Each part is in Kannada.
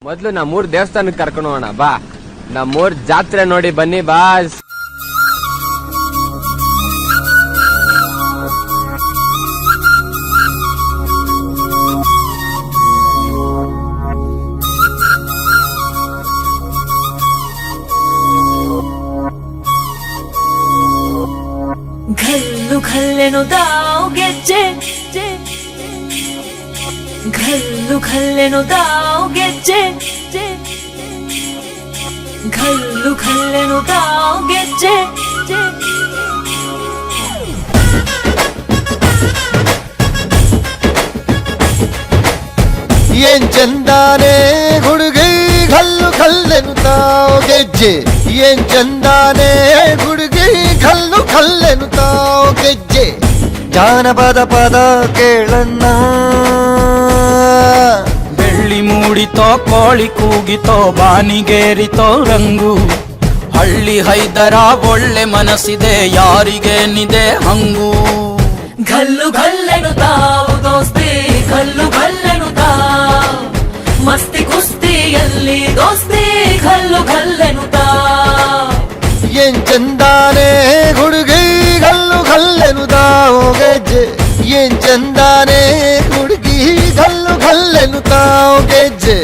ಮೊದ್ಲು ನಮ್ಮೂರ್ ದೇವಸ್ಥಾನಕ್ಕೆ ಕರ್ಕೊಂಡು ಹೋಗೋಣ ಬಾ. ನಮ್ಮೂರ್ ಜಾತ್ರೆ ನೋಡಿ ಬನ್ನಿ ಬಾಸ್. ಘಲ್ಲು ಘಲ್ಲೆನು ತಾವು ಗೆಜ್ಜೆ, ಘಲ್ಲು ಘಲ್ಲೆನು ತಾವು ಗೆಜ್ಜೆ, ಘಲ್ಲು ಘಲ್ಲೆನು ತಾವು ಗೆಜ್ಜೆ. ಏನ್ ಚಂದಾನೆ ಹುಡುಗಿ ಘಲ್ಲು ಘಲ್ಲೆನು ತಾವು ಗೆಜ್ಜೆ, ಏನ್ ಚಂದಾನೆ ಹುಡುಗಿ ಘಲ್ಲು ಘಲ್ಲೆನು ತಾವು ಗೆಜ್ಜೆ. ಜಾನಪದ ಪದ ಕೇಳಣ್ಣ, ಬೆಳ್ಳಿ ಮೂಡಿತೋ ಕೋಳಿ ಕೂಗಿತೋ ಬಾನಿಗೇರಿತೋ ರಂಗು. ಹಳ್ಳಿ ಹೈದರ ಒಳ್ಳೆ ಮನಸ್ಸಿದೆ ಯಾರಿಗೇನಿದೆ ಹಂಗು. ಘಲ್ಲು ಘಲ್ಲೆನು ತಾವು ದೋಸ್ತಿ, ಘಲ್ಲು ಘಲ್ಲೆನು ತಾವು ಮಸ್ತಿ ಕುಸ್ತಿಯಲ್ಲಿ ದೋಸ್ತಿ, ಘಲ್ಲು ಘಲ್ಲೆನು ತಾವು. ಏನ್ ಚಂದಾನೆ ಹುಡುಗಿ ಘಲ್ಲು ಘಲ್ಲೆನು ತಾವು ಗೆಜ್ಜೆ, ಏನ್ ಚಂದಾನೆ ಹುಡುಗಿ ಘಲ್ಲು ಘಲ್ಲೆನು ತಾವು ಗೆಜ್ಜೆ.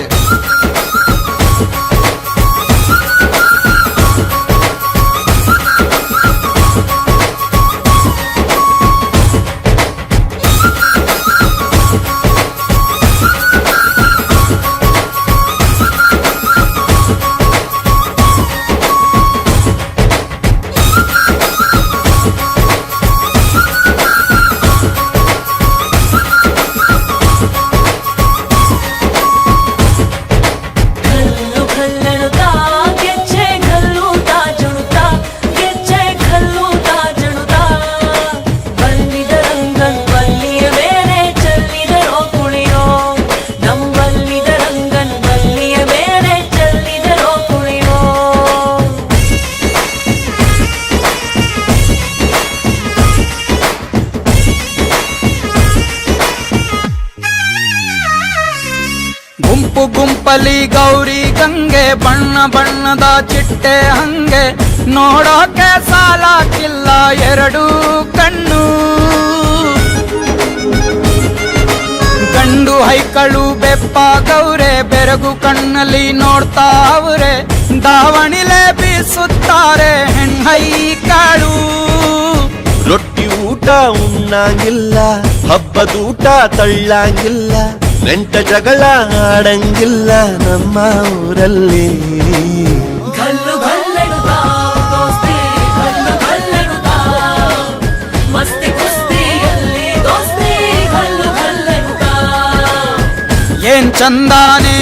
ಗುಂಪು ಗುಂಪಲಿ ಗೌರಿ ಗಂಗೆ, ಬಣ್ಣ ಬಣ್ಣದ ಚಿಟ್ಟೆ ಹಂಗೆ, ನೋಡೋಕೆ ಸಾಲಾಕಿಲ್ಲ ಎರಡು ಕಣ್ಣು. ಗಂಡು ಹೈಕಳು ಬೆಪ್ಪಾಗವ್ರೆ, ಬೆರಗು ಕಣ್ಣಲ್ಲಿ ನೋಡ್ತಾವ್ರೆ, ದಾವಣಿಲೆ ಬೀಸುತ್ತಾರೆ ಹೆಣ್ಣೈಕಾಳು. ರೊಟ್ಟಿ ಊಟ ಉಣ್ಣಂಗಿಲ್ಲ, ಹಬ್ಬದೂಟ ತಳ್ಳಂಗಿಲ್ಲ, ನೆಂಟ ಜಗಳ ಆಡಂಗಿಲ್ಲ ನಮ್ಮ ಊರಲ್ಲಿ. ಘಲ್ಲು ಘಲ್ಲೆನು ತಾವು ದೋಸ್ತಿ, ಘಲ್ಲು ಘಲ್ಲೆನು ತಾವು ಮಸ್ತಿ ಕುಸ್ತಿಯಲ್ಲಿ ದೋಸ್ತಿ, ಘಲ್ಲು ಘಲ್ಲೆನು ತಾವು. ಏನ್ ಚಂದಾನೆ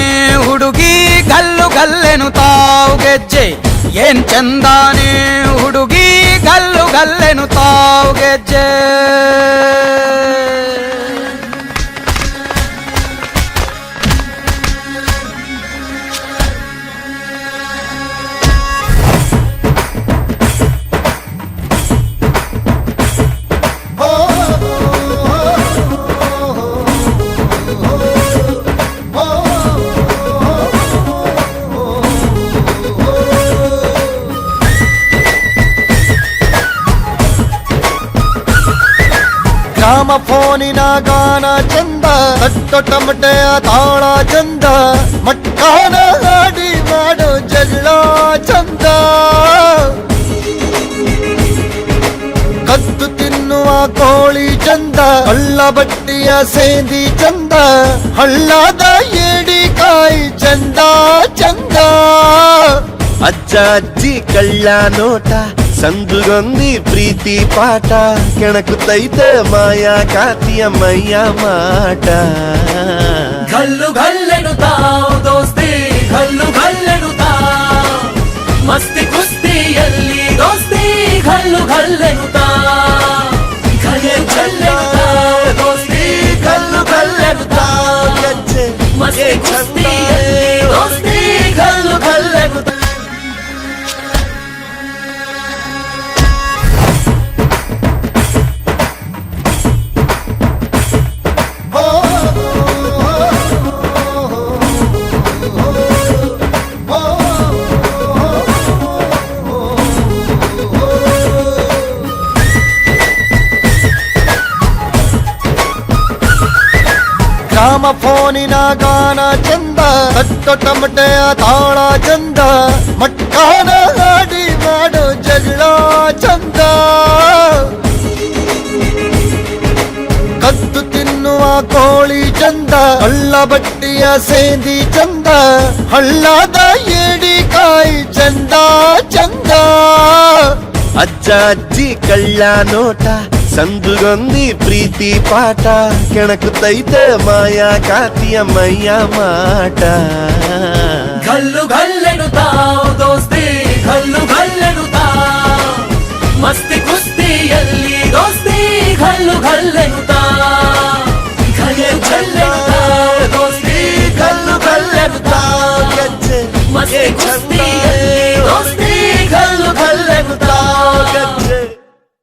ಹುಡುಗಿ ಘಲ್ಲು ಘಲ್ಲೆನು ತಾವು ಗೆಜ್ಜೆ, ಏನ್ ಚಂದಾನೆ ಹುಡುಗಿ ಘಲ್ಲು ಘಲ್ಲೆನು ತಾವು ಗೆಜ್ಜೆ. ಗ್ರಾಮ ಫೋನಿನ ಗಾನ ಚಂದ, ತಟ್ಟೊ ಟಮಟೆಯ ತಾಳ ಚಂದ, ಮಟ್ಕಾನ ಹಾಡಿ ಮಾಡೋ ಜಗಳ ಚಂದ. ಕದ್ದು ತಿನ್ನುವ ಕೋಳಿ ಚಂದ, ಹಳ್ಳ ಬಟ್ಟಿಯ ಸೇಂದಿ ಚಂದ, ಹಳ್ಳದ ಏಡಿಕಾಯಿ ಚಂದ ಚಂದ. ಅಜ್ಜ ಅಜ್ಜಿ ಕಳ್ಳ ನೋಟ, ಸಂದುಗೊಂದಿ ಪ್ರೀತಿ ಪಾಠ, ಕೆಣಕುತ್ತೈತೆ ಮಾಯಾ ಕಾತಿಯ ಮೈಯ ಮಾಟ. ಘಲ್ಲು ಘಲ್ಲೆನು ತಾವು ದೋಸ್ತಿ, ಘಲ್ಲು ಘಲ್ಲೆನು ತಾವು ಮಸ್ತಿ ಕುಸ್ತಿಯಲ್ಲಿ ದೋಸ್ತಿ, ಘಲ್ಲು ಘಲ್ಲೆನು ತಾವು. ಘಲ್ಲು ಘಲ್ಲೆನು ತಾವು ದೋಸ್ತಿ, ಘಲ್ಲು ಘಲ್ಲೆನು ತಾವು ಗೆಜ್ಜೆ ಮಸ್ತಿ ಕುಸ್ತಿಯಲ್ಲಿ ದೋಸ್ತಿ, ಘಲ್ಲು ಘಲ್ಲೆನು ತಾವು. ಧೋನಿನ ಗಾನ ಚಂದ, ತಟ್ಟೊ ಟಮಟೆಯ ತಾಳ ಚಂದ, ಮಟ್ಟಾನ ಹಾಡಿ ಮಾಡೋ ಜಗಳ ಚಂದ. ಕದ್ದು ತಿನ್ನುವ ಕೋಳಿ ಚಂದ, ಕಳ್ಳ ಬಟ್ಟಿಯ ಸೇಂದಿ ಚಂದ, ಹಳ್ಳದ ಏಡಿಕಾಯಿ ಚಂದ ಚಂದ. ಅಜ್ಜ ಅಜ್ಜಿ ಕಳ್ಳ ನೋಟ, ಸಂದುಗೊಂದಿ ಪ್ರೀತಿ ಪಾಠ, ಕೆಣಕುತ್ತೈತೆ ಮಾಯಾ ಕಾತಿಯ ಮೈಯ ಮಾಟ. ಗಲ್ಲು ಗಲ್ಲೆನುತ್ತಾವ್ ದೋಸ್ತಿ, ಗಲ್ಲು ಗಲ್ಲೆನುತ್ತಾವ್, ಮಸ್ತಿ ಕುಸ್ತಿಯಲ್ಲಿ ದೋಸ್ತಿ ಗಲ್ಲು ಗಲ್ಲೆನುತ್ತಾವ್. ಗಲ್ಲು ಗಲ್ಲೆನುತ್ತಾವ್ ದೋಸ್ತಿ, ಗಲ್ಲು ಗಲ್ಲೆನುತ್ತಾವ್, ಮಸ್ತಿ ಕುಸ್ತಿಯಲ್ಲಿ